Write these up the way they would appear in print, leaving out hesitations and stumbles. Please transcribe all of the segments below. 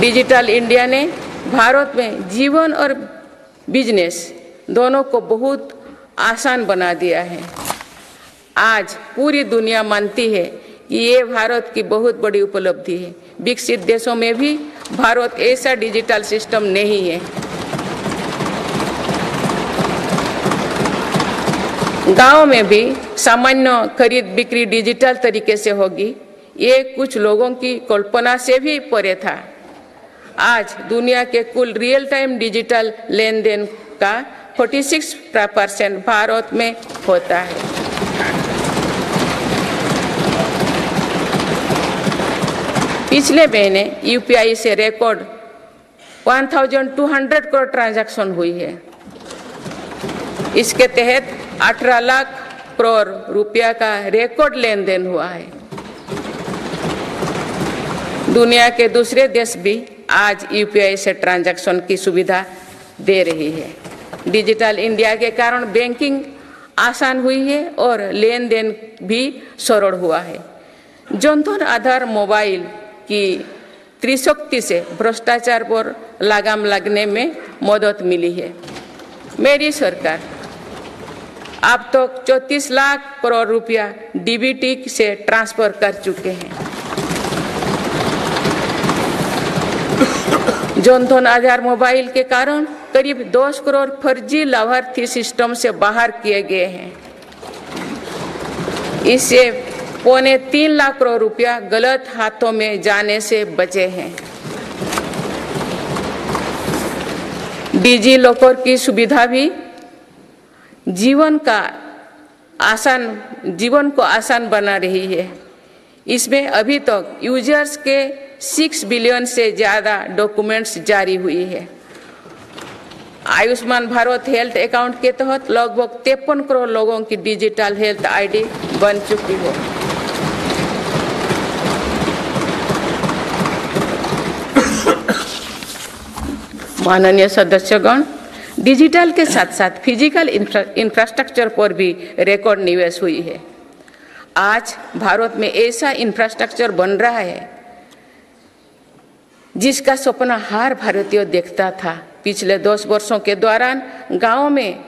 Digital India ने भारत में जीवन और बिजनेस दोनों को बहुत आसान बना दिया है। आज पूरी दुनिया मानती है कि ये भारत की बहुत बड़ी उपलब्धि है। विकसित देशों में भी भारत ऐसा डिजिटल सिस्टम नहीं है। गांव में भी सामान्य खरीद बिक्री डिजिटल तरीके से होगी, ये कुछ लोगों की कल्पना से भी परे था। आज दुनिया के कुल रियल टाइम डिजिटल लेन देन का 46% भारत में होता है। पिछले महीने यूपीआई से रिकॉर्ड 1200 करोड़ ट्रांजैक्शन हुई है। इसके तहत 18 लाख करोड़ रुपया का रिकॉर्ड लेन देन हुआ है। दुनिया के दूसरे देश भी आज यूपीआई से ट्रांजैक्शन की सुविधा दे रही है। डिजिटल इंडिया के कारण बैंकिंग आसान हुई है और लेन देन भी सरल हुआ है। जनधन आधार मोबाइल की त्रिशक्ति से भ्रष्टाचार पर लगाम लगने में मदद मिली है। मेरी सरकार अब तक 34 लाख करोड़ रुपया डीबीटी से ट्रांसफर कर चुके हैं। जनधन आधार मोबाइल के कारण करीब 10 करोड़ फर्जी लाभार्थी सिस्टम से बाहर किए गए हैं। इससे 3.25 लाख करोड़ रुपया गलत हाथों में जाने से बचे हैं। डिजी लॉकर की सुविधा भी जीवन को आसान बना रही है। इसमें अभी तक यूजर्स के 6 बिलियन से ज़्यादा डॉक्यूमेंट्स जारी हुई है। आयुष्मान भारत हेल्थ अकाउंट के तहत लगभग 53 करोड़ लोगों की डिजिटल हेल्थ आईडी बन चुकी है। माननीय सदस्यगण, डिजिटल के साथ साथ फिजिकल इंफ्रास्ट्रक्चर पर भी रिकॉर्ड निवेश हुई है। आज भारत में ऐसा इंफ्रास्ट्रक्चर बन रहा है जिसका सपना हर भारतीय देखता था। पिछले 10 वर्षों के दौरान गांव में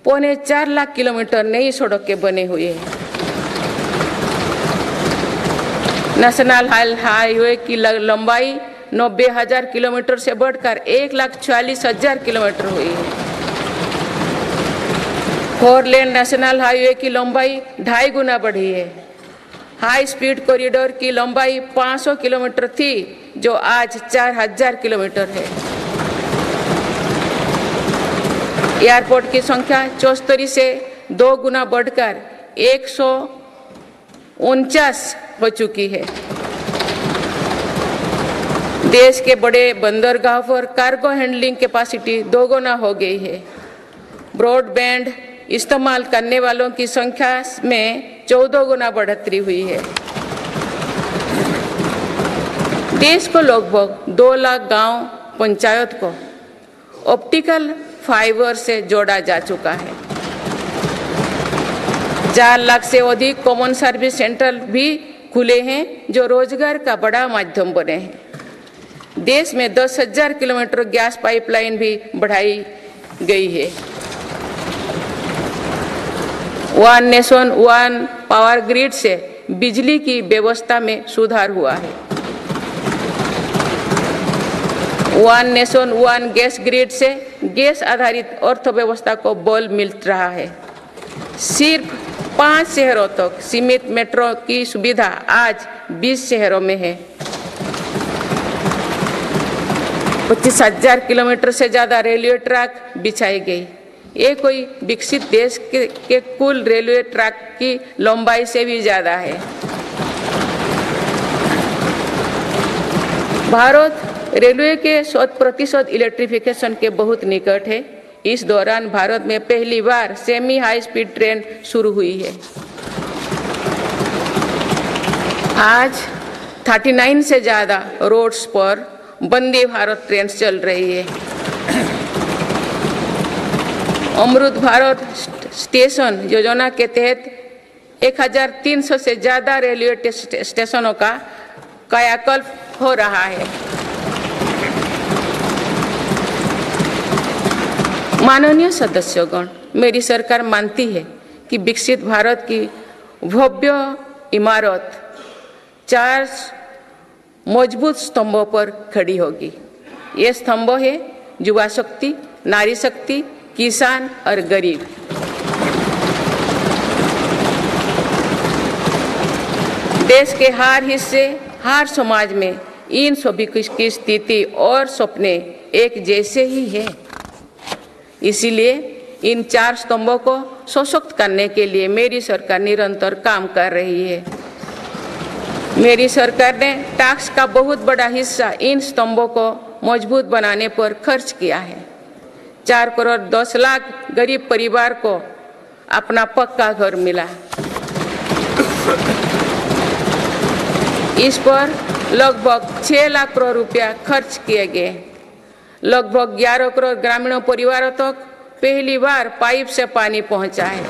4.25 लाख किलोमीटर नई सड़कें बने हुए हैं। नेशनल हाईवे की लंबाई 90,000 किलोमीटर से बढ़कर 1,40,000 किलोमीटर हुई है। 4 लेन नेशनल हाईवे की लंबाई 2.5 गुना बढ़ी है। हाई स्पीड कॉरिडोर की लंबाई 500 किलोमीटर थी, जो आज 4,000 किलोमीटर है। एयरपोर्ट की संख्या 74 से 2 गुना बढ़कर 149 हो चुकी है। देश के बड़े बंदरगाह पर कार्गो हैंडलिंग कैपेसिटी 2 गुना हो गई है। ब्रॉडबैंड इस्तेमाल करने वालों की संख्या में 14 गुना बढ़ोतरी हुई है। देश को लगभग 2 लाख गांव पंचायत को ऑप्टिकल फाइबर से जोड़ा जा चुका है। 4 लाख से अधिक कॉमन सर्विस सेंटर भी खुले हैं, जो रोजगार का बड़ा माध्यम बने हैं। देश में 10,000 किलोमीटर गैस पाइपलाइन भी बढ़ाई गई है। One nation one power grid से बिजली की व्यवस्था में सुधार हुआ है। One nation one gas grid से गैस आधारित अर्थव्यवस्था को बल मिल रहा है। सिर्फ 5 शहरों तक सीमित मेट्रो की सुविधा आज 20 शहरों में है। 25,000 किलोमीटर से ज्यादा रेलवे ट्रैक बिछाई गई। ये कोई विकसित देश के कुल रेलवे ट्रैक की लंबाई से भी ज्यादा है। भारत रेलवे के 100% इलेक्ट्रिफिकेशन के बहुत निकट है। इस दौरान भारत में पहली बार सेमी हाई स्पीड ट्रेन शुरू हुई है। आज 39 से ज्यादा रोड्स पर वंदे भारत ट्रेन चल रही है। अमृत भारत स्टेशन योजना के तहत 1,300 से ज्यादा रेलवे स्टेशनों का कायाकल्प हो रहा है। माननीय सदस्यगण, मेरी सरकार मानती है कि विकसित भारत की भव्य इमारत 4 मजबूत स्तंभों पर खड़ी होगी। ये स्तंभ है युवा शक्ति, नारी शक्ति, किसान और गरीब। देश के हर हिस्से, हर समाज में इन सभी की स्थिति और सपने एक जैसे ही हैं। इसीलिए इन 4 स्तंभों को सशक्त करने के लिए मेरी सरकार निरंतर काम कर रही है। मेरी सरकार ने टैक्स का बहुत बड़ा हिस्सा इन स्तंभों को मजबूत बनाने पर खर्च किया है। 4 करोड़ 10 लाख गरीब परिवार को अपना पक्का घर मिला। इस पर लगभग 6 लाख करोड़ रुपया खर्च किए गए। लगभग 11 करोड़ ग्रामीण परिवारों तक पहली बार पाइप से पानी पहुंचा है।